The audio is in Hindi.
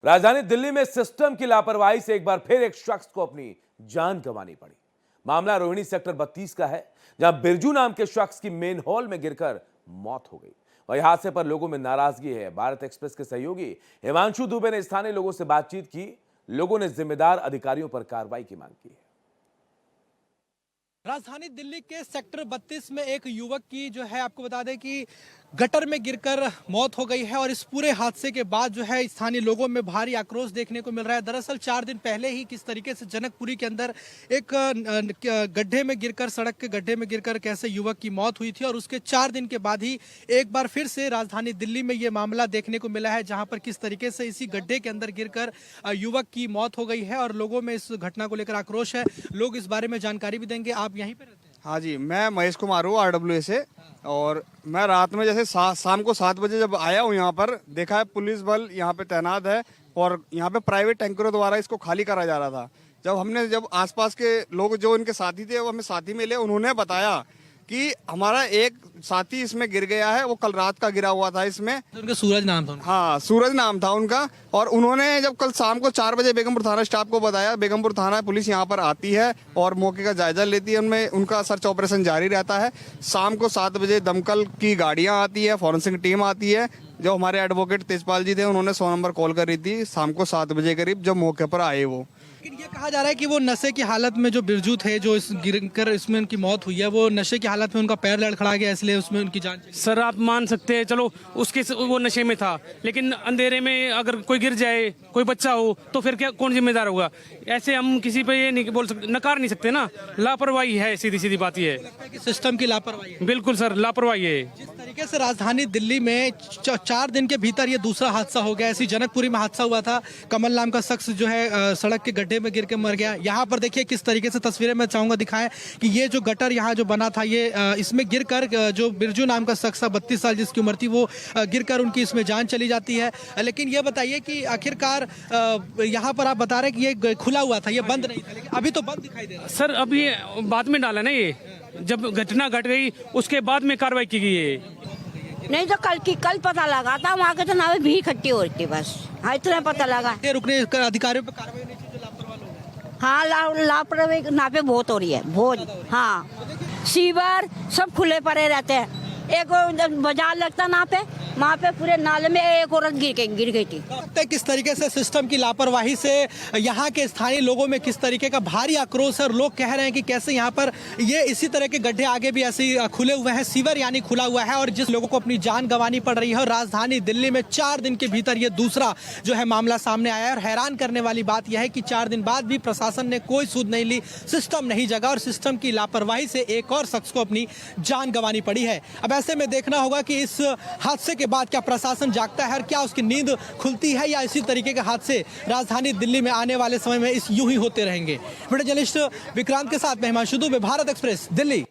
राजधानी दिल्ली में सिस्टम की लापरवाही से एक बार फिर एक शख्स को अपनी जान गंवानी पड़ी। मामला रोहिणी सेक्टर 32 का है, जहां बिरजू नाम के शख्स की मेन हॉल में गिरकर मौत हो गई। वही हादसे पर लोगों में नाराजगी है। भारत एक्सप्रेस के सहयोगी हिमांशु दुबे ने स्थानीय लोगों से बातचीत की। लोगों ने जिम्मेदार अधिकारियों पर कार्रवाई की मांग की है। राजधानी दिल्ली के सेक्टर 32 में एक युवक की जो है, आपको बता दें कि गटर में गिरकर मौत हो गई है। और इस पूरे हादसे के बाद जो है स्थानीय लोगों में भारी आक्रोश देखने को मिल रहा है। दरअसल 4 दिन पहले ही किस तरीके से जनकपुरी के अंदर एक गड्ढे में गिरकर, सड़क के गड्ढे में गिरकर कैसे युवक की मौत हुई थी, और उसके 4 दिन के बाद ही एक बार फिर से राजधानी दिल्ली में ये मामला देखने को मिला है, जहां पर किस तरीके से इसी गड्ढे के अंदर गिरकर युवक की मौत हो गई है। और लोगों में इस घटना को लेकर आक्रोश है। लोग इस बारे में जानकारी भी देंगे। आप यहीं पे रहते हैं? हाँ जी, मैं महेश कुमार हूँ RWA से। और मैं रात में जैसे शाम को 7 बजे जब आया हूँ यहाँ पर, देखा है पुलिस बल यहाँ पे तैनात है और यहाँ पे प्राइवेट टैंकरों द्वारा इसको खाली करा जा रहा था। जब आसपास के लोग जो इनके साथी थे वो हमें साथी मिले, उन्होंने बताया कि हमारा एक साथी इसमें गिर गया है, वो कल रात का गिरा हुआ था इसमें। उनका सूरज नाम था। हाँ, सूरज नाम था उनका। और उन्होंने जब कल शाम को 4 बजे बेगमपुर थाना स्टाफ को बताया, बेगमपुर थाना पुलिस यहाँ पर आती है और मौके का जायजा लेती है। उनमें उनका सर्च ऑपरेशन जारी रहता है। शाम को 7 बजे दमकल की गाड़ियाँ आती है, फॉरेंसिक टीम आती है। जो हमारे एडवोकेट तेजपाल जी थे, उन्होंने 100 नंबर कॉल करी थी शाम को 7 बजे करीब, जब मौके पर आए वो। लेकिन ये कहा जा रहा है कि वो नशे की हालत में, जो बिरजू थे जो इस गिरकर इसमें उनकी मौत हुई है, वो नशे की हालत में उनका पैर लड़खड़ा गया, इसलिए उसमें उनकी जान चली। सर आप मान सकते हैं, चलो उसके वो नशे में था, लेकिन अंधेरे में अगर कोई गिर जाए, कोई बच्चा हो, तो फिर क्या, कौन जिम्मेदार होगा? ऐसे हम किसी पे ये नहीं बोल सकते, नकार नहीं सकते ना। लापरवाही है, सीधी सीधी बात ये है कि सिस्टम की लापरवाही है। बिल्कुल सर, लापरवाही है। जिस तरीके से राजधानी दिल्ली में 4 दिन के भीतर ये दूसरा हादसा हो गया। ऐसी जनकपुरी में हादसा हुआ था, कमल नाम का शख्स जो है सड़क के गड्ढे में गिर के मर गया। यहाँ पर देखिए किस तरीके से तस्वीरें मैं चाहूंगा दिखाएं कि ये जो गटर यहाँ जो बना था, ये इसमें गिरकर जो बिरजू नाम का शख्स 32 साल जिसकी उम्र थी, वो गिरकर उनकी इसमें जान चली जाती है। लेकिन ये बताइए कि आखिरकार यहाँ पर आप बता रहे हैं कि ये खुला हुआ था, ये बंद नहीं था, लेकिन अभी तो बंद दिखाई दे रहा है। सर अभी बाद में डाला ना, ये जब घटना घट गई उसके बाद में कार्रवाई की गई है। नहीं तो कल पता लगा था, वहाँ के तो नावे भी इकट्ठी हो रही थी बस। हाँ, इतना पता लगा। रुकने अधिकारियों पर कार्रवाई नहीं की, जो लापरवाह लोग हैं। हाँ, लापरवाही नापे बहुत हो रही है, बहुत। हाँ, सीवर सब खुले पड़े रहते हैं। एक बाजार लगता ना पे, वहाँ पे पूरे नाले में एक औरत गिर गई थी। किस तरीके से सिस्टम की लापरवाही से यहाँ के स्थानीय लोगों में किस तरीके का भारी आक्रोश है। और लोग कह रहे हैं कि कैसे यहाँ पर ये इसी तरह के गड्ढे आगे भी ऐसे खुले हुए हैं, सीवर यानी खुला हुआ है, और जिस लोगों को अपनी जान गंवानी पड़ रही है। और राजधानी दिल्ली में 4 दिन के भीतर ये दूसरा जो है मामला सामने आया है। और हैरान करने वाली बात यह है कि 4 दिन बाद भी प्रशासन ने कोई सूद नहीं ली, सिस्टम नहीं जगा, और सिस्टम की लापरवाही से एक और शख्स को अपनी जान गंवानी पड़ी है। अब ऐसे में देखना होगा कि इस हादसे के बाद क्या प्रशासन जागता है, और क्या उसकी नींद खुलती है, या इसी तरीके के हादसे राजधानी दिल्ली में आने वाले समय में यूं ही होते रहेंगे। वीडियो जर्नलिस्ट विक्रांत के साथ मैं हिमांशु दुबे, भारत एक्सप्रेस, दिल्ली।